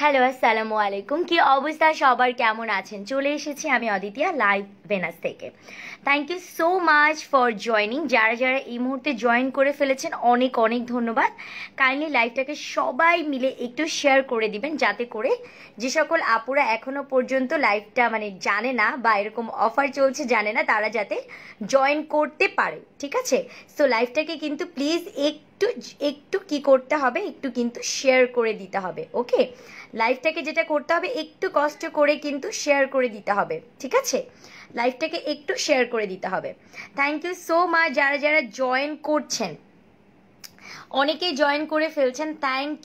Hello, আসসালামু আলাইকুম। কি অবস্থা সবার, কেমন আছেন? চলে এসেছি আমি অদিতিয়া লাইভ ভেনাস থেকে। Thank you so much for joining. যারা যারা এই মুহূর্তে জয়েন করে ফেলেছেন অনেক অনেক ধন্যবাদ। কাইন্ডলি লাইভটাকে সবাই মিলে একটু শেয়ার করে দিবেন, যাতে করে যে সকল আপুরা এখনো পর্যন্ত লাইভটা জানে না বা এরকম অফার চলছে জানে না, তারা যাতে জয়েন করতে পারে। ঠিক আছে? সো লাইভটাকে কিন্তু প্লিজ একটু একটু কি করতে হবে, একটু কিন্তু শেয়ার করে দিতে হবে। ওকে, লাইভটাকে যেটা করতে হবে, একটু কষ্ট করে কিন্তু শেয়ার করে দিতে হবে। ঠিক আছে, লাইভটাকে একটু শেয়ার করে দিতে হবে। থ্যাংক ইউ সো মাচ যারা যারা জয়েন করছেন, অনেকেই জয়েন করে ফেলছেন। Thank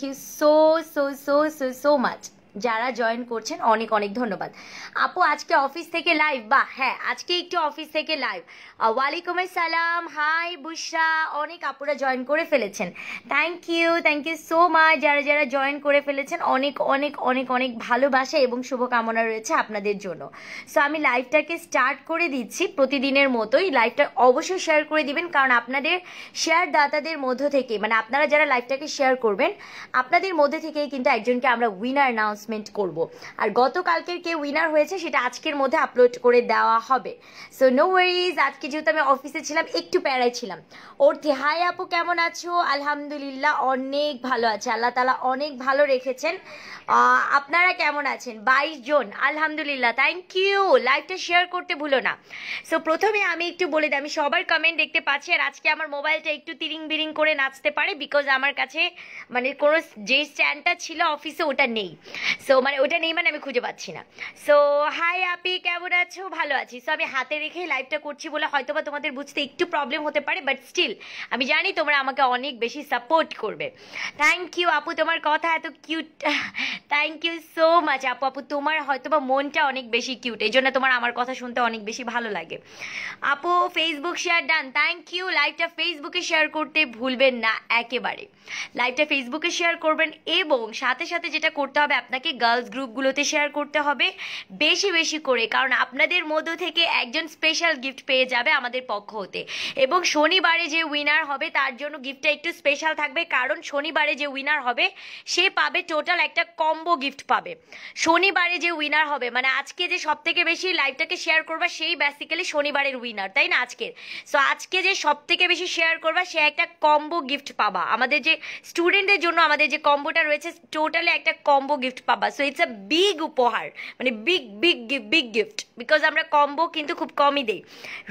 you so so so so so much. যারা জয়েন করছেন অনেক অনেক ধন্যবাদ। আপু আজকে অফিস থেকে লাইভ? বাহ, হ্যাঁ আজকে একটু অফিস থেকে লাইভ। ওয়ালাইকুম আসসালাম, হাই বুশরা। অনেক আপুরা জয়েন করে ফেলেছেন। থ্যাংক ইউ সো মাচ যারা যারা জয়েন করে ফেলেছেন। অনেক অনেক অনেক অনেক ভালোবাসা এবং শুভকামনা রয়েছে আপনাদের জন্য। সো আমি লাইভটাকে স্টার্ট করে দিচ্ছি। প্রতিদিনের মতোই লাইভটা অবশ্যই শেয়ার করে দিবেন, কারণ আপনাদের শেয়ার দাতাদের মধ্য থেকে, আপনারা যারা লাইভটাকে শেয়ার করবেন, আপনাদের মধ্যে থেকেই কিন্তু একজনকে আমরা উইনার অ্যানাউন্সমেন্ট করব। আর গতকালকের কে উইনার হয়েছে সেটা আজকের মধ্যে আপলোড করে দেওয়া হবে। So no worries. আজকে যেহেতু আমি অফিসে ছিলাম, একটু প্যারায় ছিলাম। অর্থে হাই আপু, কেমন আছো? আলহামদুলিল্লাহ অনেক ভালো আছে, আল্লাহ তাআলা অনেক ভালো রেখেছেন। আপনারা কেমন আছেন? 22 জন, আলহামদুলিল্লাহ। Thank you. লাইভটা শেয়ার করতে ভুলো না। সো প্রথমে আমি একটু বলে দিই, আমি সবার কমেন্ট দেখতে পাচ্ছি, আর আজকে আমার মোবাইলটা একটু তিরিং বিরিং করে নাচতে পারে, বিকজ আমার কাছে কোনো যে স্ট্যান্ডটা ছিল অফিসে ওটা নেই। সো ওটা নেই, আমি খুঁজে পাচ্ছি না। সো হাই আপি, কেমন আছো? ভালো আছি। সো আমি হাতে রেখেই লাইভটা করছি বলে হয়তোবা তোমাদের বুঝতে একটু প্রবলেম হতে পারে, বাট স্টিল আমি জানি তোমরা আমাকে অনেক বেশি সাপোর্ট করবে। থ্যাংক ইউ আপু, তোমার কথা এত cute. Thank you so much আপু। আপু তোমার হয়তোবা মনটা অনেক বেশি কিউট, এই জন্য তোমার আমার কথা শুনতে অনেক বেশি ভালো লাগে। আপু Facebook share done, thank you. লাইভটা ফেসবুকে শেয়ার করতে ভুলবেন না একেবারে। লাইভটা ফেসবুকে শেয়ার করবেন, এবং সাথে সাথে যেটা করতে হবে, আপনাকে গার্লস গ্রুপগুলোতে শেয়ার করতে হবে বেশি বেশি করে, কারণ আপনাদের মধ্য থেকে একজন স্পেশাল গিফট পেয়ে যাবে আমাদের পক্ষ হতে। এবং শনিবারে যে উইনার হবে তার জন্য গিফটটা একটু স্পেশাল থাকবে, কারণ শনিবারে যে উইনার হবে সে পাবে টোটাল একটা কম্বো গিফট পাবে। শনিবারে যে উইনার হবে, আজকে যে সব থেকে বেশি লাইভটাকে শেয়ার করবা সেই বেসিক্যালি শনিবারের উইনার, তাই না? আজকের সো আজকে যে সব থেকে বেশি শেয়ার করবা সে একটা কম্বো গিফট পাবা। আমাদের যে স্টুডেন্টদের জন্য আমাদের যে কম্বোটা রয়েছে, টোটালি একটা কম্বো গিফট পাবা। সো ইটস আ বিগ উপহার, big big big gift, because আমরা কম্বো কিন্তু খুব কমই দেই।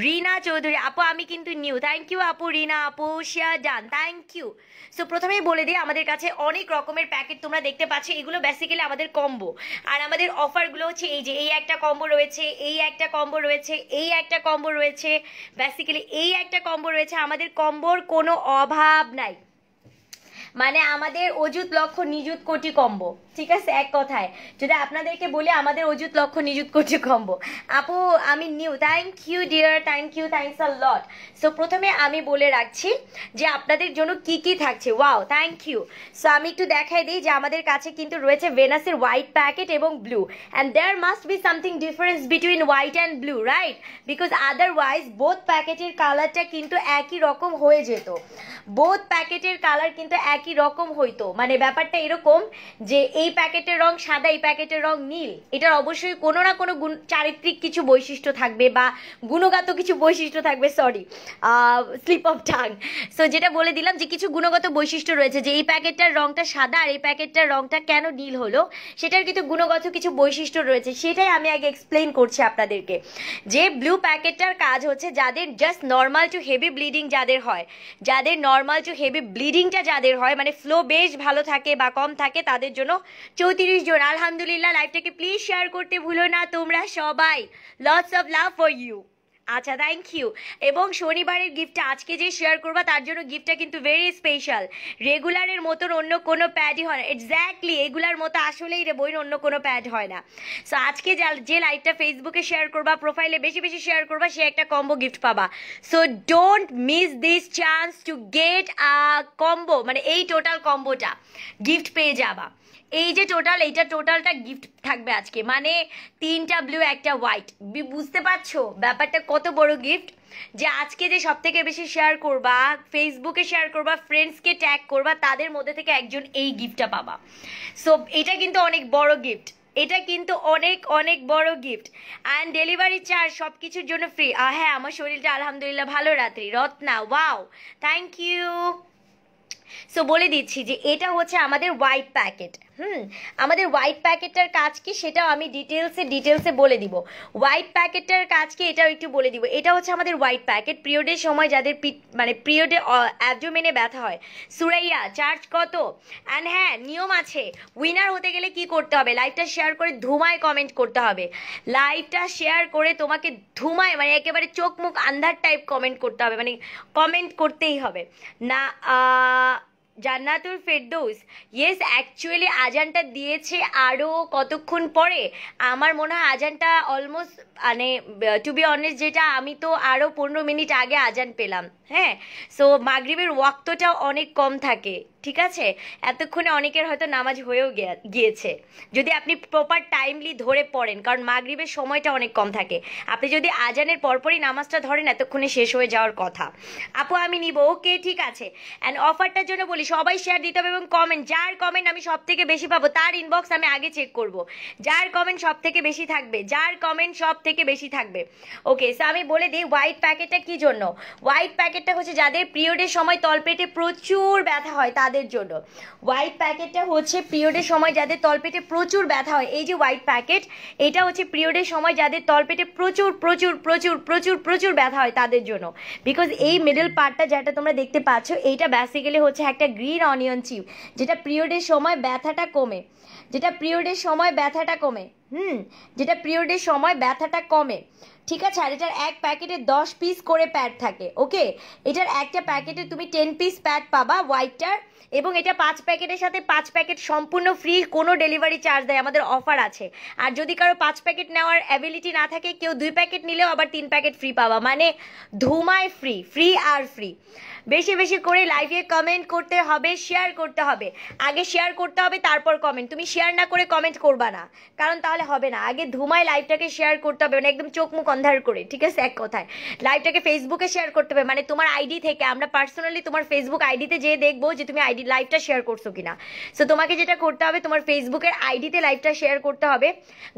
রিনা চৌধুরী আপু, আমি কিন্তু নিউ। থ্যাংক ইউ আপু। রিনা আপু share done, thank you. So প্রথমেই বলে দিই, আমাদের কাছে অনেক রকমের প্যাকেট তোমরা দেখতে পাচ্ছ, এগুলো বেসিক্যালি আমাদের কম্বো। আর আমাদের অফারগুলো হচ্ছে এই যে এই একটা কম্বো রয়েছে, এই একটা কম্বো রয়েছে, এই একটা কম্বো রয়েছে, বেসিক্যালি এই একটা কম্বো রয়েছে। আমাদের কম্বোর কোনো অভাব নাই, আমাদের অযুত লক্ষ নিযুত কোটি কম্বো। ঠিক আছে, এক কথায় যদি আপনাদেরকে বলি, আমাদের অযুত লক্ষ নিযুত কোটি কম্বো। আপু আমি new. Thank you dear, thanks a lot. So প্রথমে আমি বলে রাখছি যে আপনাদের জন্য কি কি থাকছে। Wow, thank you. সো আমি একটু দেখাই দিই যে আমাদের কাছে কিন্তু রয়েছে ভেনাসের হোয়াইট প্যাকেট এবং blue, and there must be something difference between white and blue, right? Because otherwise both প্যাকেটের কালারটা কিন্তু একই রকম হয়ে যেত। বোথ প্যাকেটের কালার কিন্তু একই রকম হইতো। ব্যাপারটা এরকম যে এই প্যাকেটের রং সাদা, এই প্যাকেটের রং নীল, এটার অবশ্যই কোনো না কোনো চারিত্রিক কিছু বৈশিষ্ট্য থাকবে বা গুণগত কিছু বৈশিষ্ট্য থাকবে। Sorry, slip of tongue. So যেটা বলে দিলাম যে কিছু গুণগত বৈশিষ্ট্য রয়েছে, যে এই প্যাকেটটার রংটা সাদা আর এই প্যাকেটটার রংটা কেন নীল হলো, সেটার কিন্তু গুণগত কিছু বৈশিষ্ট্য রয়েছে। সেটাই আমি আগে এক্সপ্লেন করছি আপনাদেরকে। যে ব্লু প্যাকেটটার কাজ হচ্ছে, যাদের just normal to heavy bleeding যাদের হয়, যাদের নর্মাল টু হেভি ব্লিডিংটা যাদের হয়, ফ্লো বেশ ভালো থাকে বা কম থাকে, তাদের জন্য 34 জন। আলহামদুলিল্লাহ। লাইভটাকে প্লিজ শেয়ার করতে ভুলো না তোমরা সবাই। Lots of love for you. আচ্ছা, থ্যাংক ইউ। এবং শনিবারের গিফটটা আজকে যে শেয়ার করবা তার জন্য গিফটটা কিন্তু ভেরি স্পেশাল। রেগুলারের মতন অন্য কোনো প্যাডই হয় না। এক্স্যাক্টলি এগুলার মতো আসলেই রে বইন অন্য কোনো প্যাড হয় না। সো আজকে যে লাইভটা ফেসবুকে শেয়ার করবা, প্রোফাইলে বেশি বেশি শেয়ার করবা, সে একটা কম্বো গিফট পাবা। So don't miss this chance to get a combo, এই টোটাল কম্বোটা গিফট পেয়ে যাবা। এই যে টোটাল, এইটা টোটালটা গিফট থাকবে আজকে, মানে 3টা ব্লু 1টা হোয়াইট। বুঝতে পারছো ব্যাপারটা কত বড় গিফট, যে আজকে যে সব থেকে বেশি শেয়ার করবা, ফেসবুকে শেয়ার করবা, ফ্রেন্ডসকে ট্যাগ করবা, তাদের মধ্যে থেকে একজন এই গিফটটা পাবা। সো এটা কিন্তু অনেক বড় গিফট, এটা কিন্তু অনেক অনেক বড় গিফট। অ্যান্ড ডেলিভারি চার্জ সব কিছুর জন্য ফ্রি। হ্যাঁ, আমার শরীরটা আলহামদুলিল্লাহ ভালো। Ratri Ratna, wow, thank you. So বলে দিচ্ছি যে এটা হচ্ছে আমাদের হোয়াইট প্যাকেট। আমাদের হোয়াইট প্যাকেটটার কাজ কি সেটাও আমি ডিটেলসে বলে দিব। হোয়াইট প্যাকেটটার কাজ কি এটাও একটু বলে দিব। এটা হচ্ছে আমাদের হোয়াইট প্যাকেট, পিরিয়ডের সময় যাদের মানে পিরিয়ডে অ্যাবডোমেনে ব্যথা হয়। সুরাইয়া, চার্জ কত? অ্যান্ড হ্যাঁ, নিয়ম আছে, উইনার হতে গেলে কি করতে হবে, লাইভটা শেয়ার করে ধুমায় কমেন্ট করতে হবে। লাইভটা শেয়ার করে তোমাকে ধুমায়, মানে একেবারে চোখ মুখ আন্ধার টাইপ কমেন্ট করতে হবে, মানে কমেন্ট করতেই হবে না। জান্নাতুল ফেরদৌস, ইয়েস, অ্যাকচুয়ালি আজানটা দিয়েছে আরও কতক্ষণ পরে, আমার মনে হয় আজানটা অলমোস্ট, মানে টু বি অনেস্ট যেটা, আমি তো আরও 15 মিনিট আগে আজান পেলাম। হ্যাঁ, সো মাগরিবের ওয়াক্তটাও অনেক কম থাকে, ঠিক আছে, এতক্ষণে অনেকের হয়তো নামাজ হয়েও গিয়েছে, যদি আপনি প্রপার টাইমলি ধরে পড়েন, কারণ মাগরিবের সময়টা অনেক কম থাকে। আপনি যদি আজানের পরপরই নামাজটা ধরেন, এতক্ষণে শেষ হয়ে যাওয়ার কথা। আপু আমি নিব, ওকে ঠিক আছে। অ্যান্ড অফারটার জন্য বলি, সবাই শেয়ার দিতে হবে এবং কমেন্ট, যার কমেন্ট আমি সব থেকে বেশি পাবো তার ইনবক্স আমি আগে চেক করব, যার কমেন্ট সব থেকে বেশি থাকবে, যার কমেন্ট সব থেকে বেশি থাকবে। ওকে, সো আমি বলে দিই হোয়াইট প্যাকেটটা কি জন্য। হোয়াইট প্যাকেটটা হচ্ছে যাদের পিরিয়ডের সময় তলপেটে প্রচুর ব্যথা হয় তাদের জন্য। হোয়াইট প্যাকেটটা হচ্ছে পিরিয়ডের সময় যাদের তলপেটে প্রচুর ব্যথা হয়, এই যে হোয়াইট প্যাকেট, এটা হচ্ছে পিরিয়ডের সময় যাদের তলপেটে প্রচুর প্রচুর প্রচুর প্রচুর প্রচুর ব্যথা হয় তাদের জন্য। বিকজ এই মিডল পার্টটা যেটা তোমরা দেখতে পাচ্ছ, এইটা বেসিক্যালি হচ্ছে একটা গ্রিন অনিয়ন চিপ, যেটা পিরিয়ডের সময় ব্যথাটা কমে, যেটা পিরিয়ডের সময় ব্যথাটা কমে, যেটা পিরিয়ডের সময় ব্যথাটা কমে, ঠিক আছে। আর এটার এক প্যাকেটে 10 পিস করে প্যাড থাকে। ওকে, এটার একটা প্যাকেটে তুমি 10 পিস প্যাড পাবা হোয়াইটটার, এবং এটা 5 প্যাকেটের সাথে 5 প্যাকেট সম্পূর্ণ ফ্রি, কোনো ডেলিভারি চার্জ দেয়, আমাদের অফার আছে। আর যদি কারো 5 প্যাকেট নেওয়ার অ্যাবিলিটি না থাকে, কেউ 2 প্যাকেট নিলেও আবার 3 প্যাকেট ফ্রি পাবা, মানে ধুমায় ফ্রি, ফ্রি আর ফ্রি। বেশি বেশি করে লাইভে কমেন্ট করতে হবে, শেয়ার করতে হবে, আগে শেয়ার করতে হবে তারপর কমেন্ট। তুমি শেয়ার না করে কমেন্ট করবা না, কারণ তাহলে হবে না। আগে ধুমায় লাইভটাকে শেয়ার করতে হবে, মানে একদম চোখ মুখ অন্ধার করে, ঠিক আছে, এক কথায় লাইভটাকে ফেসবুকে শেয়ার করতে হবে, মানে তোমার আইডি থেকে, আমরা পার্সোনালি তোমার ফেসবুক আইডিতে যেয়ে দেখবো যে তুমি আইডি লাইভটা শেয়ার করছো কিনা। সো তোমাকে যেটা করতে হবে, তোমার ফেসবুকের আইডিতে লাইভটা শেয়ার করতে হবে,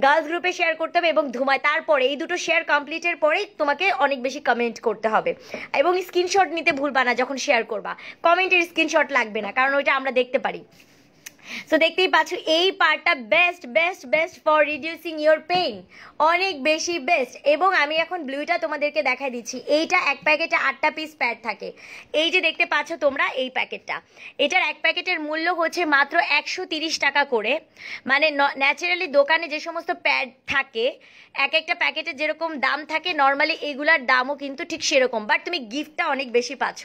গার্লস গ্রুপে শেয়ার করতে হবে, এবং ধুমায়, তারপরে এই দুটো শেয়ার কমপ্লিটের পরেই তোমাকে অনেক বেশি কমেন্ট করতে হবে, এবং স্ক্রিনশট নিতে ভুলবা না যখন শেয়ার করবা। কমেন্টের স্ক্রিনশট লাগবে না, কারণ ওইটা আমরা দেখতে পারি। সো দেখতেই পাচ্ছ এই পার্টটা best best best for reducing your pain, অনেক বেশি বেস্ট। এবং আমি এখন ব্লুটা তোমাদেরকে দেখাই দিচ্ছি। এইটা এক প্যাকেটে 8টা পিস প্যাড থাকে, এই যে দেখতে পাচ্ছ তোমরা এই প্যাকেটটা, এটার এক প্যাকেটের মূল্য হচ্ছে মাত্র 130 টাকা করে। মানে ন্যাচারালি দোকানে যে সমস্ত প্যাড থাকে, এক একটা প্যাকেটের যেরকম দাম থাকে, নর্মালি এগুলার দামও কিন্তু ঠিক সেরকম, বাট তুমি গিফটটা অনেক বেশি পাচ্ছ।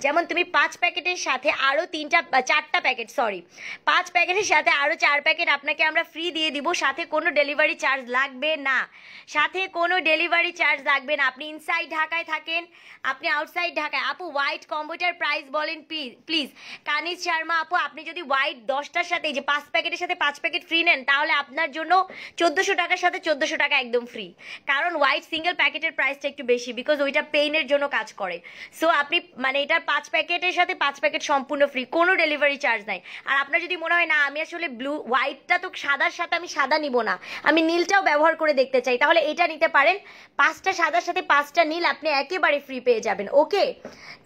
যেমন তুমি 5 প্যাকেটের সাথে আরও 4টা প্যাকেট, সরি 5 প্যাকেটের সাথে আরও 4 প্যাকেট আপনাকে আমরা ফ্রি দিয়ে দিব, সাথে কোনো ডেলিভারি চার্জ লাগবে না, সাথে কোনো ডেলিভারি চার্জ লাগবে না। আপনি ইনসাইড ঢাকায় থাকেন, আপনি আউটসাইড ঢাকায়। আপু হোয়াইট কম্বোটার প্রাইস বলেন প্লিজ। কানিজ শর্মা আপু, আপনি যদি হোয়াইট 10টার সাথে, এই যে 5 প্যাকেটের সাথে 5 প্যাকেট ফ্রি নেন, তাহলে আপনার জন্য 1400 টাকার সাথে 1400 টাকা একদম ফ্রি, কারণ হোয়াইট সিঙ্গেল প্যাকেটের প্রাইসটা একটু বেশি, বিকজ ওইটা পেইনের জন্য কাজ করে। সো আপনি মানে এটার 5 প্যাকেটের সাথে 5 প্যাকেট সম্পূর্ণ ফ্রি, কোনো ডেলিভারি চার্জ নাই। আর আপনার যদি মনে হয় না আমি আসলে ব্লু হোয়াইটটা তো সাদার সাথে আমি সাদা নিব না, আমি নীলটাও ব্যবহার করে দেখতে চাই, তাহলে এটা নিতে পারেন। 5টা সাদার সাথে 5টা নীল আপনি একেবারে ফ্রি পেয়ে যাবেন। ওকে,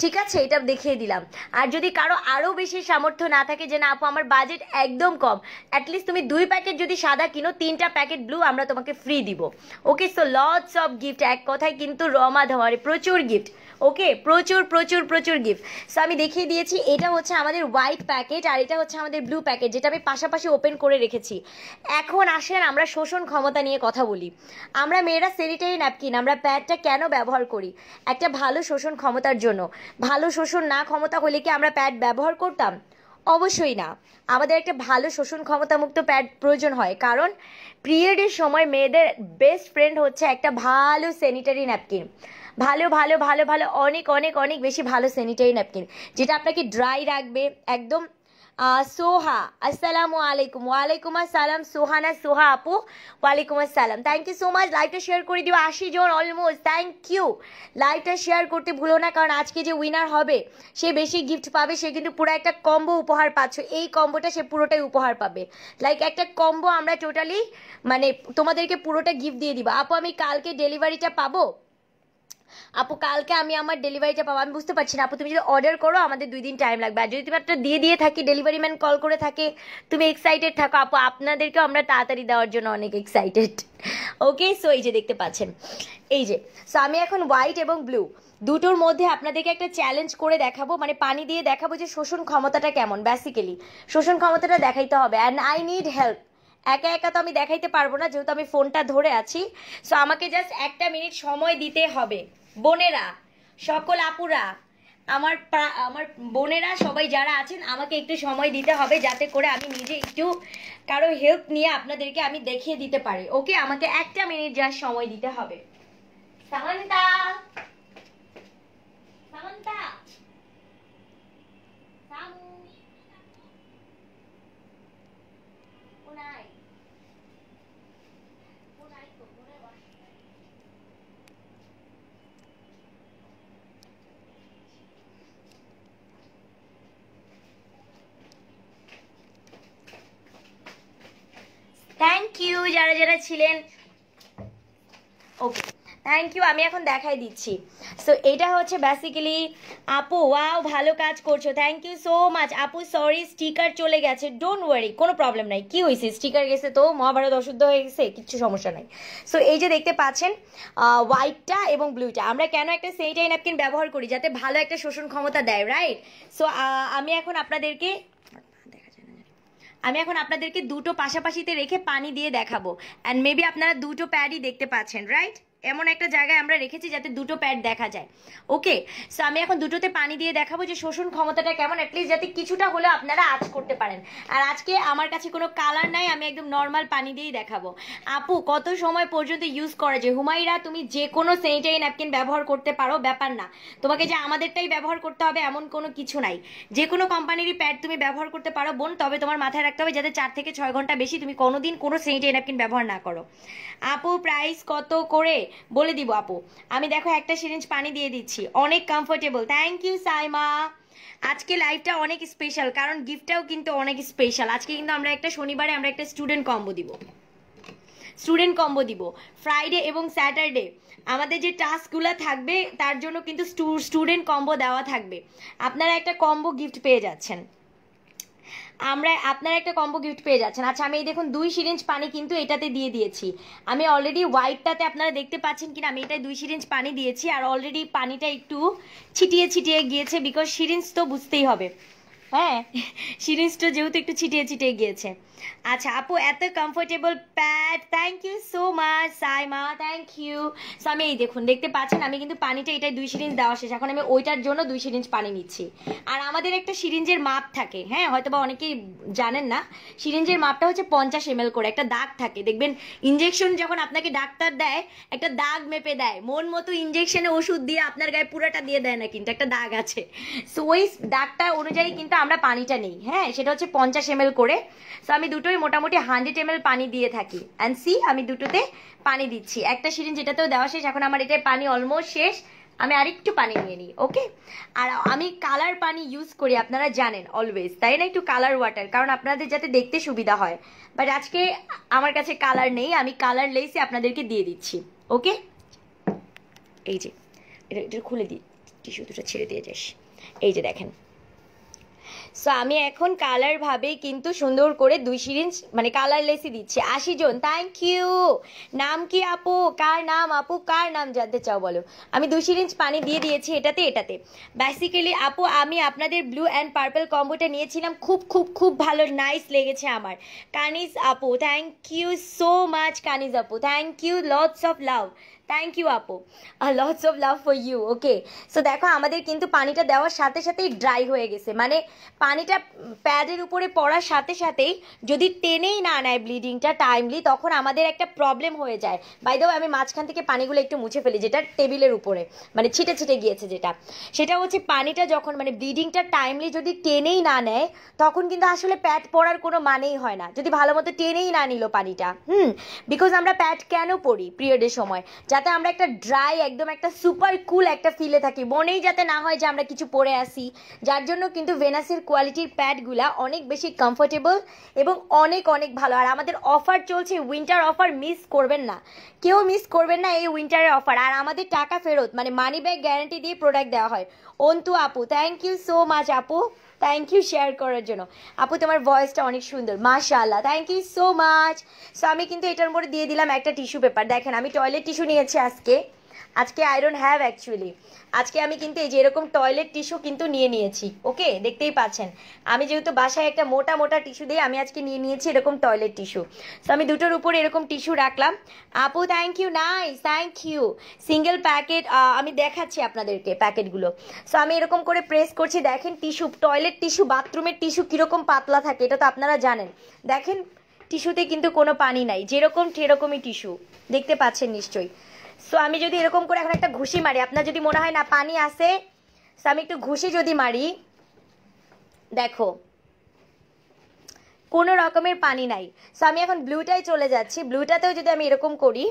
ঠিক আছে, এটা দেখিয়ে দিলাম। আর যদি কারো আরও বেশি সামর্থ্য না থাকে, যে না আপু আমার বাজেট একদম কম, অ্যাটলিস্ট তুমি 2 প্যাকেট যদি সাদা কিনো, 3টা প্যাকেট ব্লু আমরা তোমাকে ফ্রি দিব। ওকে, সো লটস অফ গিফট, এক কথায় কিন্তু রমা ধমারে প্রচুর গিফট। ওকে, প্রচুর প্রচুর প্রচুর গিফট। সো আমি দেখিয়ে দিয়েছি, এটা হচ্ছে আমাদের হোয়াইট প্যাকেট, আর এটা হচ্ছে আমাদের ব্লু প্যাকেট, যেটা আমি পাশাপাশি ওপেন করে রেখেছি। এখন আসেন আমরা শোষণ ক্ষমতা নিয়ে কথা বলি। আমরা মেয়েরা স্যানিটারি ন্যাপকিন, আমরা প্যাডটা কেন ব্যবহার করি? একটা ভালো শোষণ ক্ষমতার জন্য। ভালো শোষণ না ক্ষমতা হলে কি আমরা প্যাড ব্যবহার করতাম? অবশ্যই না। আমাদের একটা ভালো শোষণ ক্ষমতামুক্ত প্যাড প্রয়োজন হয়, কারণ পিরিয়ডের সময় মেয়েদের বেস্ট ফ্রেন্ড হচ্ছে একটা ভালো স্যানিটারি ন্যাপকিন। ভালো ভালো ভালো ভালো অনেক অনেক অনেক বেশি ভালো স্যানিটারি ন্যাপকিন, যেটা আপনাকে ড্রাই রাখবে, একদম সোহা আসসালামু আলাইকুম। ওয়ালাইকুম আসসালাম সোহানা সোহা আপু, ওয়ালাইকুম আসসালাম। Thank you so much. লাইভটা শেয়ার করে দিও, 80 জন অলমোস্ট, থ্যাংক ইউ। লাইভটা শেয়ার করতে ভুলো না, কারণ আজকে যে উইনার হবে সে বেশি গিফট পাবে, সে কিন্তু পুরো একটা কম্বো উপহার পাচ্ছ। এই কম্বোটা সে পুরোটাই উপহার পাবে, লাইক একটা কম্বো আমরা টোটালি মানে তোমাদেরকে পুরোটা গিফট দিয়ে দিব। আপু আমি কালকে ডেলিভারিটা পাবো? আপু কালকে আমি আমার ডেলিভারিটা পাবো? আমি বুঝতে পারছি না আপু, তুমি যদি অর্ডার করো আমাদের 2 দিন টাইম লাগবে, আর যদি তুমি একটা দিয়ে থাকি, ডেলিভারি ম্যান কল করে থাকে, তুমি এক্সাইটেড থাকো আপু, আপনাদেরকেও আমরা তাড়াতাড়ি দেওয়ার জন্য অনেক এক্সাইটেড। ওকে, সো এই যে দেখতে পাচ্ছেন, এই যে সো আমি এখন হোয়াইট এবং ব্লু দুটোর মধ্যে আপনাদেরকে একটা চ্যালেঞ্জ করে দেখাবো, মানে পানি দিয়ে দেখাবো যে শোষণ ক্ষমতাটা কেমন। বেসিক্যালি শোষণ ক্ষমতাটা দেখাইতে হবে, অ্যান্ড আই নিড হেল্প। একা একা তো আমি দেখাইতে পারবো না, যেহেতু আমি ফোনটা ধরে আছি। সো আমাকে জাস্ট 1 মিনিট সময় দিতে হবে। বোনেরা, সকল আপুরা, আমার বোনেরা সবাই যারা আছেন, আমাকে একটু সময় দিতে হবে, যাতে করে আমি নিজে একটু কারো হেল্প নিয়ে আপনাদেরকে আমি দেখিয়ে দিতে পারি। ওকে, আমাকে 1 মিনিট জাস্ট সময় দিতে হবে। সামান্তা, সামান্তা, সামু, কোনায় কোনায় তো কোনায় বস। থ্যাংক ইউ যারা যারা ছিলেন। ওকে, থ্যাংক ইউ। আমি এখন দেখাই দিচ্ছি। সো এটা হচ্ছে বেসিক্যালি আপু, ওয়াও ভালো কাজ করছো, থ্যাংক ইউ সো মাচ আপু। সরি স্টিকার চলে গেছে, ডোন্ট ওয়ারি, কোনো প্রবলেম নাই। কি হয়েছে, স্টিকার গেছে তো মহাভারত অশুদ্ধ হয়ে গেছে, কিচ্ছু সমস্যা নাই। সো এই যে দেখতে পাচ্ছেন হোয়াইটটা এবং ব্লুটা, আমরা কেন একটা স্যানিটারি ন্যাপকিন ব্যবহার করি? যাতে ভালো একটা শোষণ ক্ষমতা দেয়, রাইট? সো আমি এখন আপনাদেরকে দুটো পাশাপাশিতে রেখে পানি দিয়ে দেখাবো, অ্যান্ড মেবি আপনারা দুটো প্যাডই দেখতে পাচ্ছেন, রাইট? এমন একটা জায়গায় আমরা রেখেছি যাতে দুটো প্যাড দেখা যায়। ওকে, সো আমি এখন দুটোতে পানি দিয়ে দেখাবো যে শোষণ ক্ষমতাটা কেমন, অ্যাটলিস্ট যাতে কিছুটা হলেও আপনারা আঁচ করতে পারেন। আর আজকে আমার কাছে কোনো কালার নাই, আমি একদম নর্মাল পানি দিয়েই দেখাবো। আপু কত সময় পর্যন্ত ইউজ করা যায়? হুমাইরা, তুমি যে কোনো স্যানিটারি ন্যাপকিন ব্যবহার করতে পারো, ব্যাপার না তোমাকে যে আমাদেরটাই ব্যবহার করতে হবে এমন কোনো কিছু নাই। যে কোনো কোম্পানিরই প্যাড তুমি ব্যবহার করতে পারো বোন, তবে তোমার মাথায় রাখতে হবে যাতে 4 থেকে 6 ঘন্টা বেশি তুমি কোনোদিন কোনো স্যানিটারি ন্যাপকিন ব্যবহার না করো। আপু প্রাইস কত করে বলে দিব আপু? আমি দেখো একটা সিরিঞ্জ পানি দিয়ে দিচ্ছি, অনেক কমফোর্টেবল। Thank you Saima. আজকে লাইভটা অনেক স্পেশাল, কারণ গিফটটাও কিন্তু অনেক স্পেশাল। আজকে কিন্তু আমরা একটা শনিবারে আমরা একটা স্টুডেন্ট কম্বো দিব। ফ্রাইডে এবং স্যাটারডে আমাদের যে টাস্কগুলো থাকবে তার জন্য কিন্তু স্টুডেন্ট কম্বো দেওয়া থাকবে। আপনারা একটা কম্বো গিফট পেয়ে যাচ্ছেন, আপনারা একটা কম্বো গিফট পেয়ে যাচ্ছেন। আচ্ছা, আমি এই দেখুন 2 সিরিঞ্জ পানি কিন্তু এটাতে দিয়ে দিয়েছি। আমি অলরেডি হোয়াইটটাতে আপনারা দেখতে পাচ্ছেন কিনা, আমি এটাই 2 সিরিঞ্জ পানি দিয়েছি, আর অলরেডি পানিটা একটু ছিটিয়ে গিয়েছে, বিকজ সিরিঞ্জ তো বুঝতেই হবে, হ্যাঁ সিরিঞ্জটা যেহেতু একটু ছিটিয়ে গিয়েছে। আচ্ছা আপু, এত comfortable pad, thank you so much Saima, thank you. So আমি এই দেখুন দেখতে পাচ্ছেন, আমি কিন্তু পানিটা এটাই 2 সিরিঞ্জ দেওয়া শেষ, এখন আমি ওইটার জন্য 2 সিরিঞ্জ পানি নিচ্ছি। আর আমাদের একটা সিরিঞ্জের মাপ থাকে, হ্যাঁ হয়তো বা অনেকেই জানেন না, সিরিঞ্জের মাপটা হচ্ছে 50 ml করে, একটা দাগ থাকে। দেখবেন ইঞ্জেকশন যখন আপনাকে ডাক্তার দেয়, একটা দাগ মেপে দেয়, মন মতো ইঞ্জেকশনে ওষুধ দিয়ে আপনার গায়ে পুরাটা দিয়ে দেয় না, কিন্তু একটা দাগ আছে। সো ওই দাগটা অনুযায়ী কিন্তু আমরা পানিটা নিই, হ্যাঁ সেটা হচ্ছে 50 ml করে। সো আমি দুটোই মোটামুটি 100 ml পানি দিয়ে থাকি, অ্যান্ড সি আমি দুটোতে পানি দিচ্ছি। একটা সিরিঞ্জ এটাতেও দেওয়া শেষ, এখন আমার এটাই পানি অলমোস্ট শেষ, আমি আরেকটু পানি নিয়ে নিই। ওকে, আর আমি কালার পানি ইউজ করি আপনারা জানেন অলওয়েজ, তাই না? একটু কালার ওয়াটার, কারণ আপনাদের যাতে দেখতে সুবিধা হয়। বাট আজকে আমার কাছে কালার নেই, আমি কালার লেসে আপনাদেরকে দিয়ে দিচ্ছি। ওকে, এই যে এটা খুলে দিই, টিস্যু দুটো ছেড়ে দিয়ে যাস। এই যে দেখেন, সো আমি এখন কালার ভাবে কিন্তু সুন্দর করে 2 সিরিঞ্জ মানে কালার লেসি দিচ্ছি। 80 জন, থ্যাংক ইউ। নাম কি আপু? কার নাম আপু? কার নাম জানতে চাও বলো? আমি 2 সিরিঞ্জ পানি দিয়ে দিয়েছি এটাতে। বেসিক্যালি আপু আমি আপনাদের ব্লু অ্যান্ড পার্পল কম্বোটা নিয়েছিলাম, খুব ভালো, নাইস লেগেছে আমার। কানিজ আপু, thank you so much Kaniz আপু, thank you, lots of love, thank you আপু, lots of love for you. Okay, so দেখো আমাদের কিন্তু পানিটা দেওয়ার সাথে সাথেই ড্রাই হয়ে গেছে, মানে পানিটা প্যাডের উপরে পড়ার সাথে সাথেই যদি টেনেই না নেয় ব্লিডিংটা টাইমলি, তখন আমাদের একটা প্রবলেম হয়ে যায়। বাই দ্য ওয়ে, আমি মাঝখান থেকে পানিগুলো একটু মুছে ফেলি, যেটা টেবিলের উপরে মানে ছিটে ছিটে গিয়েছে, সেটা হচ্ছে পানিটা যখন মানে ব্লিডিংটা টাইমলি যদি টেনেই না নেয়, তখন কিন্তু আসলে প্যাড পরার কোনো মানেই হয় না, যদি ভালো মতো টেনেই না নিল পানিটা। বিকজ আমরা প্যাড কেন পরি পিরিয়ডের সময়? যাতে আমরা একটা ড্রাই একদম একটা সুপার কুল একটা ফিলে থাকি, মনেই যাতে না হয় যে আমরা কিছু পরে আসি। যার জন্য কিন্তু ভেনাসের কোয়ালিটির প্যাডগুলা অনেক বেশি কমফোর্টেবল এবং অনেক অনেক ভালো। আর আমাদের অফার চলছে, উইন্টার অফার, মিস করবেন না, কেউ মিস করবেন না এই উইন্টারের অফার। আর আমাদের টাকা ফেরত, মানে মানি ব্যাক গ্যারান্টি দিয়ে প্রোডাক্ট দেওয়া হয়। অন্তু আপু, থ্যাংক ইউ সো মাচ আপু, থ্যাংক ইউ শেয়ার করার জন্য। আপু তোমার ভয়েসটা অনেক সুন্দর, মাশাআল্লাহ, thank you so much. So আমি কিন্তু এটার মধ্যে দিয়ে দিলাম একটা টিস্যু পেপার। দেখেন আমি টয়লেট টিস্যু নিয়েছি আজকে আই ডোন্ট হ্যাভ অ্যাকচুয়ালি, আজকে আমি কিন্তু এই যে এরকম টয়লেট টিস্যু কিন্তু নিয়েছি। ওকে, দেখতেই পাচ্ছেন আমি যেহেতু বাসায় একটা মোটা মোটা টিস্যু দিয়ে আমি আজকে নিয়েছি এরকম টয়লেট টিস্যু। সো আমি দুটোর উপরে এরকম টিস্যু রাখলাম। আপু thank you, nice, thank you. Single packet আমি দেখাচ্ছি আপনাদেরকে প্যাকেটগুলো। সো আমি এরকম করে প্রেস করছি, দেখেন টিস্যু, টয়লেট টিস্যু, বাথরুমের টিস্যু কীরকম পাতলা থাকে এটা তো আপনারা জানেন। দেখেন টিস্যুতে কিন্তু কোনো পানি নাই, যেরকম সেরকমই টিস্যু, দেখতে পাচ্ছেন নিশ্চয়ই। সো আমি যদি এরকম করে এখন একটা ঘুষি মারি, আপনার যদি মনে হয় না পানি আসে, সো আমি একটু ঘুষি যদি মারি, দেখো কোনো রকমের পানি নাই। সো আমি এখন ব্লুটায় চলে যাচ্ছি, ব্লুটাতেও যদি আমি এরকম করি,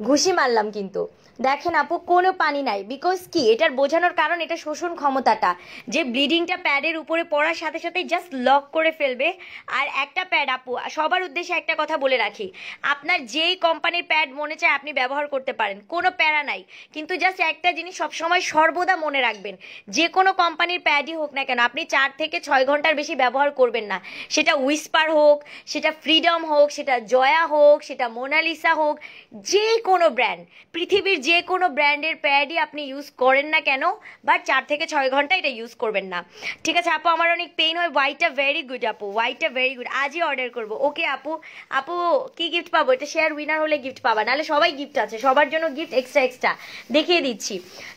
ঘুষি মারলাম কিন্তু দেখেন আপু কোনো পানি নাই। বিকজ কি, এটার বোঝানোর কারণ এটা শোষণ ক্ষমতাটা, যে ব্লিডিংটা প্যাডের উপরে পড়ার সাথে সাথে জাস্ট লক করে ফেলবে। আর একটা প্যাড আপু, সবার উদ্দেশ্যে একটা কথা বলে রাখি, আপনার যেই কোম্পানির প্যাড মনে চায় আপনি ব্যবহার করতে পারেন, কোনো প্যারা নাই। কিন্তু জাস্ট একটা জিনিস সবসময় সর্বদা মনে রাখবেন, যে কোনো কোম্পানির প্যাডই হোক না কেন আপনি 4 থেকে 6 ঘন্টার বেশি ব্যবহার করবেন না। সেটা উইসপার হোক, সেটা ফ্রিডম হোক, সেটা জয়া হোক, সেটা মোনালিসা হোক, যে কোনো ব্র্যান্ড, পৃথিবীর যে কোনো ব্র্যান্ডের প্যাডই আপনি ইউজ করেন না কেন, বাট 4 থেকে 6 ঘন্টা এটা ইউজ করবেন না। ঠিক আছে আপু, আমার অনেক পেইন হয়, হোয়াইটটা ভেরি গুড আপু, হোয়াইটটা ভেরি গুড, আজই অর্ডার করবো। ওকে আপু, আপু কি গিফট পাবো? এটা শেয়ার উইনার হলে গিফট পাবা, নাহলে সবাই গিফট আছে, সবার জন্য গিফট এক্সট্রা দেখিয়ে দিচ্ছি।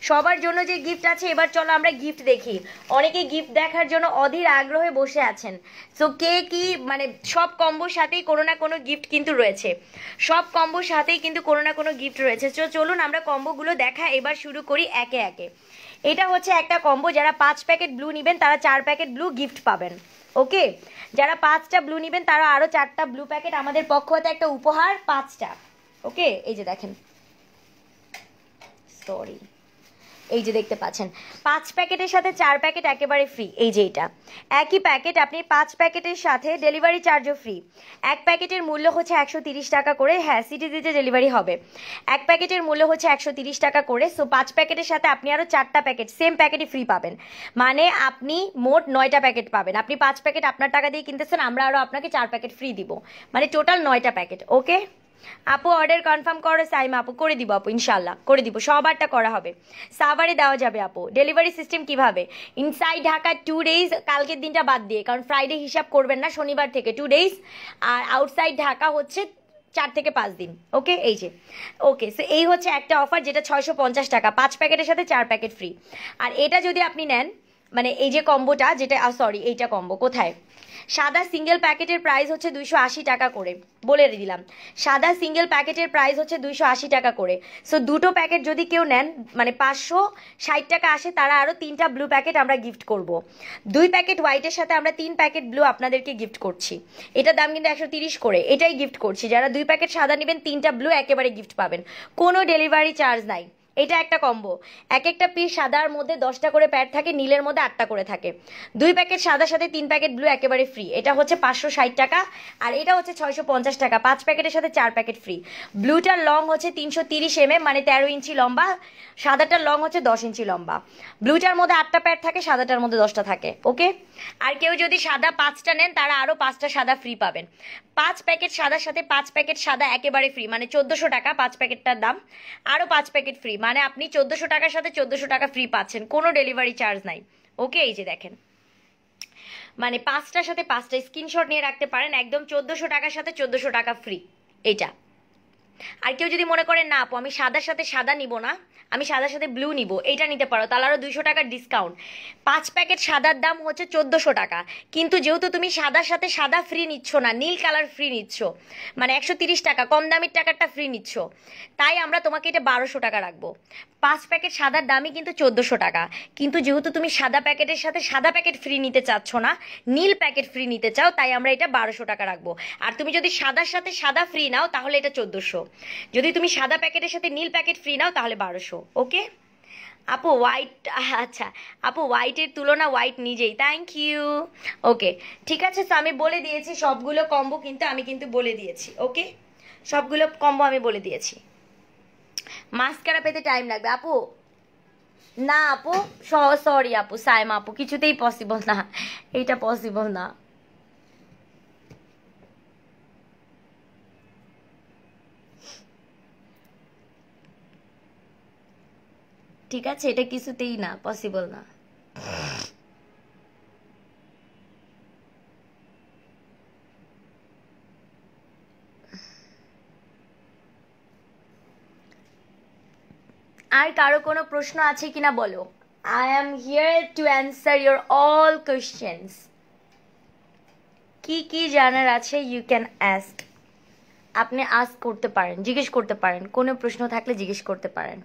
সবার জন্য যে গিফট আছে, এবার চলো আমরা গিফট দেখি। অনেকে গিফট দেখার জন্য অধীর আগ্রহে বসে আছেন। সো কে কি মানে সব কম্বোর সাথেই কোনো না কোনো গিফট কিন্তু রয়েছে, সব কম্বোর সাথেই কিন্তু কোনো না কোনো গিফট রয়েছে। চলুন আমরা কম্বোগুলো দেখা এবার শুরু করি একে একে। এটা হচ্ছে একটা কম্বো, যারা 5 প্যাকেট ব্লু নেবেন তারা 4 প্যাকেট ব্লু গিফট পাবেন। ওকে, যারা 5টা ব্লু নেবেন তারা আরও 4টা ব্লু প্যাকেট আমাদের পক্ষ হতে একটা উপহার, 5টা। ওকে, এই যে দেখেন, সরি, এই যে দেখতে পাচ্ছেন 5 প্যাকেটের সাথে 4 প্যাকেট একেবারে ফ্রি। এই যে এটা একই প্যাকেট, আপনি 5 প্যাকেটের সাথে ডেলিভারি চার্জও ফ্রি। এক প্যাকেটের মূল্য হচ্ছে 130 টাকা করে, হ্যাঁ সিটিজিতে ডেলিভারি হবে। এক প্যাকেটের মূল্য হচ্ছে 130 টাকা করে। সো 5 প্যাকেটের সাথে আপনি আরও 4টা প্যাকেট সেম প্যাকেটই ফ্রি পাবেন, মানে আপনি মোট 9টা প্যাকেট পাবেন। আপনি 5 প্যাকেট আপনার টাকা দিয়ে কিনতেছেন, আমরা আরও আপনাকে 4 প্যাকেট ফ্রি দিব, মানে টোটাল 9টা প্যাকেট। ওকে আপু অর্ডার কনফার্ম করো, সাইমা আপু করে দিব, আপু ইনশাল্লাহ করে দিব, সবারটা করা হবে, সাভারে দেওয়া যাবে। আপু ডেলিভারি সিস্টেম কিভাবে? ইনসাইড ঢাকা 2 ডেজ, কালকের দিনটা বাদ দিয়ে, কারণ ফ্রাইডে হিসাব করবেন না, শনিবার থেকে 2 ডেজ। আর আউটসাইড ঢাকা হচ্ছে 4 থেকে 5 দিন। ওকে, এই যে ওকে, সো এই হচ্ছে একটা অফার, যেটা 650 টাকা, 5 প্যাকেটের সাথে 4 প্যাকেট ফ্রি। আর এটা যদি আপনি নেন, মানে এই যে কম্বোটা, যেটা সরি এইটা কম্বো কোথায়, সাদা সিঙ্গেল প্যাকেটের প্রাইস হচ্ছে 280 টাকা করে, বলে দিলাম, সাদা সিঙ্গেল প্যাকেটের প্রাইস হচ্ছে 280 টাকা করে। সো দুটো প্যাকেট যদি কেউ নেন, মানে 560 টাকা আসে, তারা আরও 3টা ব্লু প্যাকেট আমরা গিফট করব। 2 প্যাকেট হোয়াইটের সাথে আমরা 3 প্যাকেট ব্লু আপনাদেরকে গিফট করছি, এটার দাম কিন্তু 130 করে, এটাই গিফট করছি। যারা 2 প্যাকেট সাদা নেবেন 3টা ব্লু একেবারে গিফট পাবেন, কোনো ডেলিভারি চার্জ নাই। এটা একটা কম্বো, এক একটা পিস সাদার মধ্যে 10টা করে প্যাড থাকে, নীলের মধ্যে 8টা করে থাকে। 2 প্যাকেট সাদার সাথে 3 প্যাকেট ব্লু একেবারে ফ্রি, এটা হচ্ছে 560 টাকা, আর এটা হচ্ছে 650 টাকা। 5 প্যাকেটের সাথে 4 প্যাকেট ফ্রি। ব্লুটার লং হচ্ছে 330 mm, মানে 13 ইঞ্চি লম্বা, সাদাটার লং হচ্ছে 10 ইঞ্চি লম্বা। ব্লুটার মধ্যে 8টা প্যাড থাকে, সাদাটার মধ্যে 10টা থাকে। ওকে, আর কেউ যদি সাদা 5টা নেন তারা আরও 5টা সাদা ফ্রি পাবেন। 5 প্যাকেট সাদার সাথে 5 প্যাকেট সাদা একেবারে ফ্রি, মানে 1400 টাকা 5 প্যাকেটটার দাম, আরও 5 প্যাকেট ফ্রি, মানে আপনি 1400 টাকার সাথে 1400 টাকা ফ্রি পাচ্ছেন, কোনো ডেলিভারি চার্জ নাই। ওকে, এই যে দেখেন, মানে 5টার সাথে 5টা স্ক্রিনশট নিয়ে রাখতে পারেন, একদম 1400 টাকার সাথে 1400 টাকা ফ্রি। এটা আর কেউ যদি মনে করেন না আপু আমি সাদার সাথে সাদা নিব না, আমি সাদার সাথে ব্লু নিব, এইটা নিতে পারো, তাহলে আরও 200 টাকার ডিসকাউন্ট। 5 প্যাকেট সাদার দাম হচ্ছে 1400 টাকা, কিন্তু যেহেতু তুমি সাদার সাথে সাদা ফ্রি নিচ্ছ না, নীল কালার ফ্রি নিচ্ছ, মানে 130 টাকা কম দামের টাকারটা ফ্রি নিচ্ছ, তাই আমরা তোমাকে এটা 1200 টাকা রাখবো। 5 প্যাকেট সাদার দামই কিন্তু 1400 টাকা, কিন্তু যেহেতু তুমি সাদা প্যাকেটের সাথে সাদা প্যাকেট ফ্রি নিতে চাচ্ছ না, নীল প্যাকেট ফ্রি নিতে চাও, তাই আমরা এটা 1200 টাকা রাখবো। আর তুমি যদি সাদার সাথে সাদা ফ্রি নাও তাহলে এটা 1400, যদি তুমি সাদা প্যাকেটের সাথে নীল প্যাকেট ফ্রি নাও তাহলে 1200। ওকে আপু হোয়াইট, আচ্ছা আপু হোয়াইটের তুলনা হোয়াইট নিজেই, থ্যাংক ইউ। ওকে ঠিক আছে, তো আমি বলে দিয়েছি সবগুলো কম্বো, কিন্তু আমি কিন্তু বলে দিয়েছি। ওকে সবগুলো কম্বো আমি বলে দিয়েছি। মাস্কারা পেতে টাইম লাগবে আপু, না আপু সরি আপু, সাইমা আপু কিছুতেই পসিবল না, এইটা পসিবল না। ঠিক আছে, এটা কিছুতেই না, পসিবল না। আর কারো কোনো প্রশ্ন আছে কিনা বলো। I am here two answer your all questions. কি কি জানার আছে ইউ ক্যান আস্ক, আপনি আস্ক করতে পারেন, জিজ্ঞেস করতে পারেন, কোনো প্রশ্ন থাকলে জিজ্ঞেস করতে পারেন।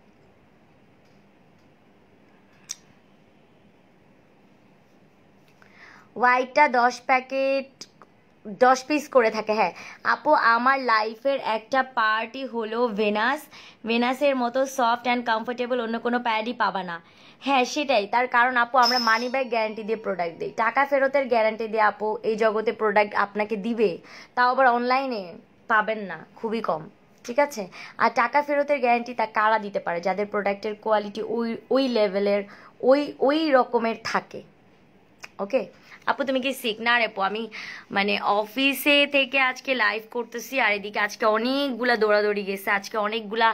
হোয়াইটটা 10 প্যাকেট 10 পিস করে থাকে। হ্যাঁ আপু, আমার লাইফের একটা পার্টই হলো ভেনাস, ভেনাসের মতো সফট অ্যান্ড কমফোর্টেবল অন্য কোনো প্যাডই পাবা না। হ্যাঁ সেটাই, তার কারণ আপু আমরা মানি ব্যাক গ্যারান্টি দিয়ে প্রোডাক্ট দিই, টাকা ফেরতের গ্যারান্টি দিয়ে আপু এই জগতে প্রোডাক্ট আপনাকে দিবে, তাও আবার অনলাইনে পাবেন না, খুবই কম। ঠিক আছে, আর টাকা ফেরতের গ্যারান্টি তা কারা দিতে পারে, যাদের প্রোডাক্টের কোয়ালিটি ওই ওই লেভেলের, ওই ওই রকমের থাকে। ওকে আপু তুমি কি শিখ না রে আপু, আমি মানে অফিসে থেকে আজকে লাইভ করতেছি, আর এদিকে আজকে অনেকগুলা দৌড়াদৌড়ি গেছে, আজকে অনেকগুলা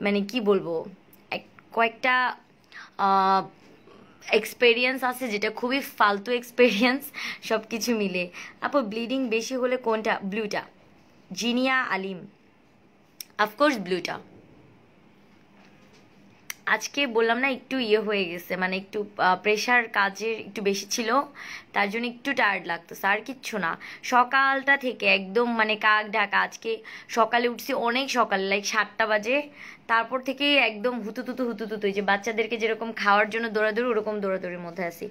মানে কি বলবো, কয়েকটা এক্সপেরিয়েন্স আছে যেটা খুবই ফালতু এক্সপেরিয়েন্স, সব কিছু মিলে। আপু ব্লিডিং বেশি হলে কোনটা? ব্লুটা। জিনিয়া আলিম, অফকোর্স ব্লুটা। আজকে বললাম না একটু হয়ে গেছে, মানে একটু প্রেশার কাজের একটু বেশি ছিল, তার জন্য একটু টায়ার্ড লাগতেছে, আর কিচ্ছু না। সকালটা থেকে একদম মানে কাক ঢাকা, আজকে সকালে উঠছি অনেক সকালে, লাইক 7টা বাজে, তারপর থেকে একদম হুতুতুতু হুতুতুতু, এই যে বাচ্চাদেরকে যেরকম খাওয়ার জন্য দৌড়াদৌড়ি, ওরকম দৌড়াদৌড়ির মধ্যে আছি।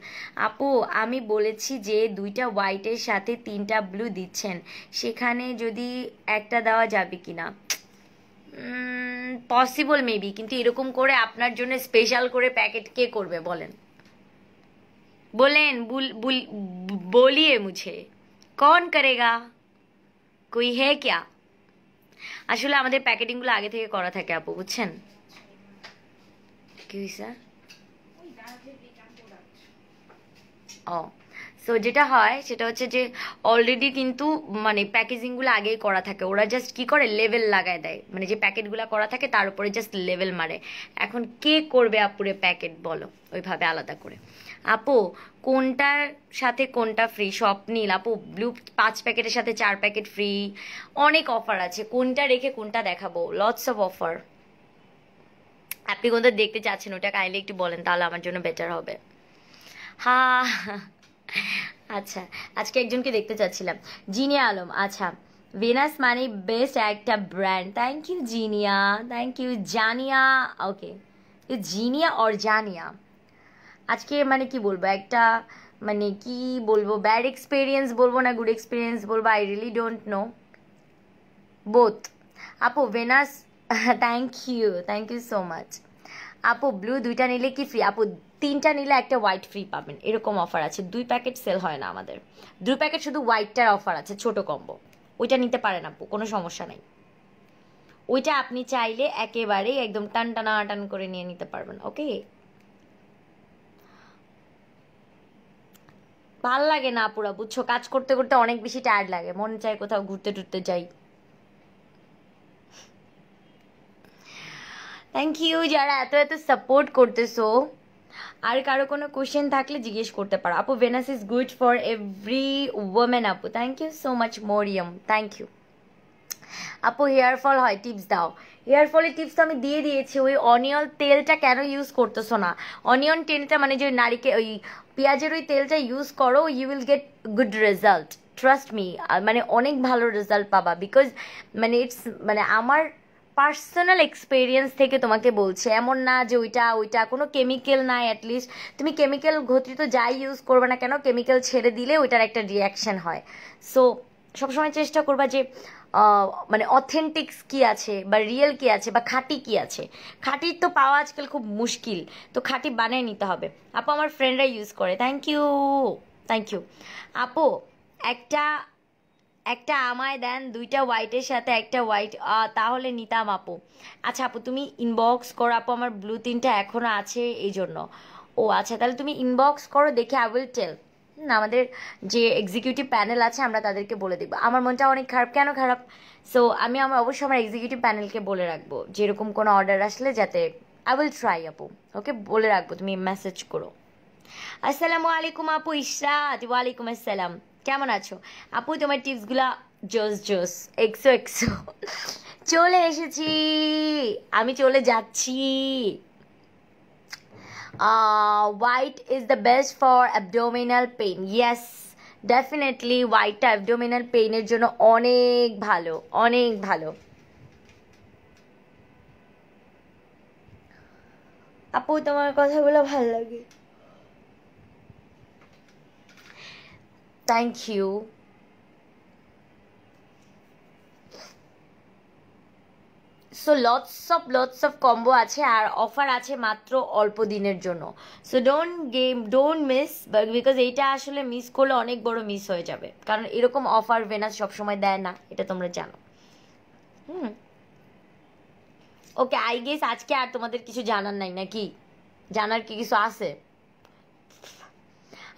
আপু আমি বলেছি যে 2টা হোয়াইটের সাথে 3টা ব্লু দিচ্ছেন, সেখানে যদি একটা দেওয়া যাবে কিনা? পসিবল মেবি, কিন্তু এরকম করে আপনার জন্য স্পেশাল করে প্যাকেট কে করবে বলেন, বলেন বলিয়ে মুঝে কন করেগা, কই হে ক্যা? আসলে আমাদের প্যাকেটিংগুলো আগে থেকে করা থাকে আপু, বুঝছেন? কি হয়েছে? ও সো যেটা হয় সেটা হচ্ছে যে অলরেডি কিন্তু মানে প্যাকেজিংগুলো আগেই করা থাকে, ওরা জাস্ট কি করে লেভেল লাগায় দেয়, মানে যে প্যাকেটগুলো করা থাকে তার উপরে জাস্ট লেভেল মারে। এখন কে করবে আপুরে প্যাকেট বলো ওইভাবে আলাদা করে? আপু কোনটার সাথে কোনটা ফ্রি? স্বপ্নীল আপু ব্লু 5 প্যাকেটের সাথে 4 প্যাকেট ফ্রি, অনেক অফার আছে, কোনটা রেখে কোনটা দেখাবো, লটস অফ অফার। আপনি কোনটা দেখতে চাচ্ছেন ওটা কাইন্ডলি একটু বলেন, তাহলে আমার জন্য বেটার হবে। হ্যাঁ আচ্ছা, আজকে একজনকে দেখতে চাচ্ছিলাম, জিনিয়া আলম। আচ্ছা ভেনাস মানে বেস্ট একটা brand, thank you Jinia, thank you Jania. Okay Jinia or জানিয়া, আজকে মানে কি বলবো, একটা মানে কি বলবো, ব্যাড এক্সপিরিয়েন্স বলবো না গুড এক্সপিরিয়েন্স বলবো, I really don't know, both. আপু Venus, thank you so much. আপু ব্লু 2টা নিলে কি ফ্রি? আপু 3টা নিলে একটা হোয়াইট ফ্রি পাবেন, এরকম অফার আছে। 2 প্যাকেট সেল হয় না আমাদের, 2 প্যাকেট শুধু হোয়াইটটার অফার আছে, ছোট কম্বো, ওইটা নিতে পারেন আপু, কোনো সমস্যা নেই। ওইটা আপনি চাইলে একেবারেই একদম টান টানা টান করে নিয়ে নিতে পারবেন। ওকে ভাল লাগে না আপুরা, বুঝছো, কাজ করতে করতে অনেক বেশি টায়ার্ড লাগে, মন চায় কোথাও ঘুরতে টুরতে যাই। থ্যাংক ইউ যারা এত এত সাপোর্ট করতেছো। আর কারো কোনো কোশ্চেন থাকলে জিজ্ঞেস করতে পারো। আপু Venus is good for every women আপু, thank you so much Mariam, thank you. আপু হেয়ার ফল হয়, টিপস দাও। হেয়ার ফলের টিপস তো আমি দিয়ে দিয়েছি। ওই অনিয়ন তেলটা কেন ইউজ করতেছো না? অনিয়ন তেলটা মানে যে নারিকেল ওই পেঁয়াজের ওই তেলটা ইউজ করো, you will get good result, trust me. মানে অনেক ভালো রেজাল্ট পাবা, বিকজ মানে ইটস মানে আমার পার্সোনাল এক্সপিরিয়েন্স থেকে তোমাকে বলছে, এমন না যে ওইটা ওইটা কোনো কেমিক্যাল নাই। অ্যাটলিস্ট তুমি কেমিক্যাল ঘটিত যাই ইউজ করবে না কেন, কেমিক্যাল ছেড়ে দিলে ওইটার একটা রিয়াকশন হয়। সো সবসময় চেষ্টা করবা যে মানে অথেন্টিক্স কি আছে বা রিয়েল কি আছে বা খাঁটি কি আছে। খাঁটির তো পাওয়া আজকাল খুব মুশকিল, তো খাঁটি বানিয়ে নিতে হবে। আপু আমার ফ্রেন্ডরা ইউজ করে, থ্যাংক ইউ, থ্যাংক ইউ। আপু একটা একটা আমায় দেন, দুইটা হোয়াইটের সাথে একটা হোয়াইট, তাহলে নিতাম আপু। আচ্ছা আপু তুমি ইনবক্স করো আপু, আমার ব্লু তিনটা এখনো আছে এই জন্য। ও আচ্ছা, তাহলে তুমি ইনবক্স করো, দেখে আই উইল টেল। আমাদের যে এক্সিকিউটিভ প্যানেল আছে আমরা তাদেরকে বলে দেখবো। আমার মনটা অনেক খারাপ, কেন খারাপ? সো আমার অবশ্যই আমার এক্সিকিউটিভ প্যানেলকে বলে রাখবো যেরকম কোনো অর্ডার আসলে যাতে আই উইল ট্রাই আপু। ওকে, বলে রাখবো, তুমি মেসেজ করো। আসসালামু আলাইকুম আপু ইশরাত, ওয়ালাইকুম আসসালাম, কেমন আছো আপু? তোমার টিপসগুলা জোস জোস, এক্সো এক্সো। চলে এসেছি, আমি চলে যাচ্ছি। White is the best for abdominal pain. Yes, definitely হোয়াইটটা অ্যাবডোমিনাল পেইনের জন্য অনেক ভালো, অনেক ভালো। আপু তোমার কথাগুলো ভালো লাগে, thank you. So lots of combo আছে আর অফার আছে মাত্র অল্প দিনের জন্য। সো ডোন্ট মিস, বিকজ এইটা আসলে মিস করলে অনেক বড় মিস হয়ে যাবে, কারণ এরকম অফার ভেনাস সবসময় দেয় না, এটা তোমরা জানো। হুম, ওকে, আই গেস আজকে আর তোমাদের কিছু জানার নাই নাকি? জানার কি কিছু আছে?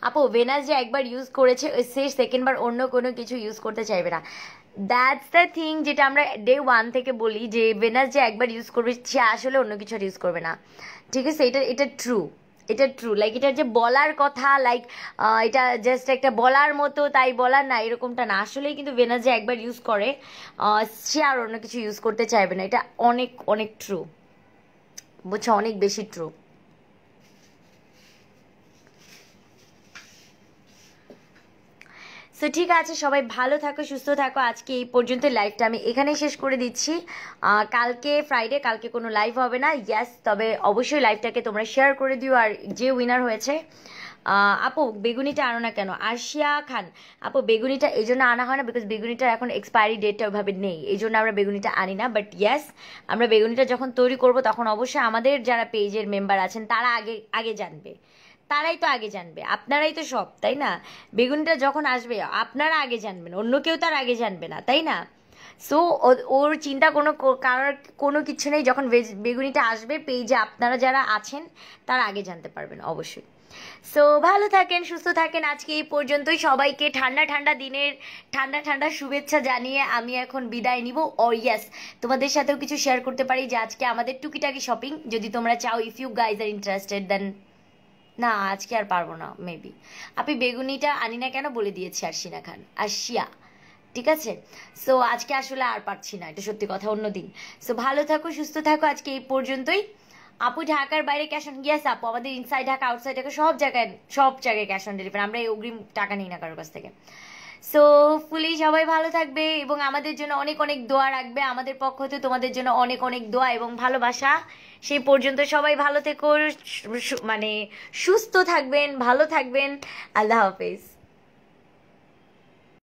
আপু ভেনাস যে একবার ইউজ করেছে সে সেকেন্ড বার অন্য কোনো কিছু ইউজ করতে চাইবে না। দ্যাটস দ্য থিং, যেটা আমরা ডে ওয়ান থেকে বলি যে ভেনাস যে একবার ইউজ করবে সে আসলে অন্য কিছু আর ইউজ করবে না। ঠিক আছে, এটা ট্রু, এটা ট্রু। লাইক এটা যে বলার কথা, লাইক এটা জাস্ট একটা বলার মতো, তাই বলার না, এরকমটা না। আসলেই কিন্তু ভেনাস যে একবার ইউজ করে সে আর অন্য কিছু ইউজ করতে চাইবে না। এটা অনেক অনেক ট্রু, বুঝছো, অনেক বেশি ট্রু। সো ঠিক আছে, সবাই ভালো থাকো, সুস্থ থাকো। আজকে এই পর্যন্ত লাইভটা আমি এখানেই শেষ করে দিচ্ছি। কালকে ফ্রাইডে, কালকে কোনো লাইভ হবে না। ইয়াস, তবে অবশ্যই লাইভটাকে তোমরা শেয়ার করে দিও। আর যে উইনার হয়েছে, আপু বেগুনিটা আনো না কেন? আরশিয়া খান, আপু বেগুনিটা এই জন্য আনা হয় না বিকজ বেগুনিটার এখন এক্সপায়ারি ডেটটা ওইভাবে নেই, এই জন্য আমরা বেগুনিটা আনি না। বাট ইয়াস, আমরা বেগুনিটা যখন তৈরি করব তখন অবশ্যই আমাদের যারা পেজের মেম্বার আছেন তারা আগে আগে জানবে, তারাই তো আগে জানবে, আপনারাই তো সব, তাই না? বেগুনটা যখন আসবে আপনারা আগে জানবেন, অন্য কেউ তার আগে জানবে না, তাই না? সো ওর চিন্তা কারোর কোনো কিছু নেই। যখন বেগুনিটা আসবে পেজে আপনারা যারা আছেন তারা আগে জানতে পারবেন অবশ্যই। সো ভালো থাকেন, সুস্থ থাকেন। আজকে এই পর্যন্তই। সবাইকে ঠান্ডা ঠান্ডা দিনের ঠান্ডা ঠান্ডা শুভেচ্ছা জানিয়ে আমি এখন বিদায় নিব। ও ইয়েস, তোমাদের সাথেও কিছু শেয়ার করতে পারি যে আজকে আমাদের টুকিটাকি শপিং, যদি তোমরা চাও, if you guys are interested, then না আজকে আর পারবো না মেবি। আপনি বেগুনিটা আনি না কেন বলে দিয়েছি আরশিনা খান, আরশিয়া, ঠিক আছে? সো আজকে আসলে আর পারছি না, এটা সত্যি কথা, অন্যদিন। সো ভালো থাকো, সুস্থ থাকো, আজকে এই পর্যন্তই। আপু ঢাকার বাইরে ক্যাশ অন, ইয়েস আপু, আমাদের ইনসাইড ঢাকা আউটসাইড ঢাকা সব জায়গায় ক্যাশ অন ডেলিভারি, আমরা এই অগ্রিম টাকা নিই না কারোর কাছ থেকে। সো ফুলি সবাই ভালো থাকবে এবং আমাদের জন্য অনেক অনেক দোয়া রাখবে। আমাদের পক্ষ হতে তোমাদের জন্য অনেক অনেক দোয়া এবং ভালোবাসা। সেই পর্যন্ত সবাই ভালো থেকো, মানে সুস্থ থাকবেন, ভালো থাকবেন। আল্লাহ হাফেজ।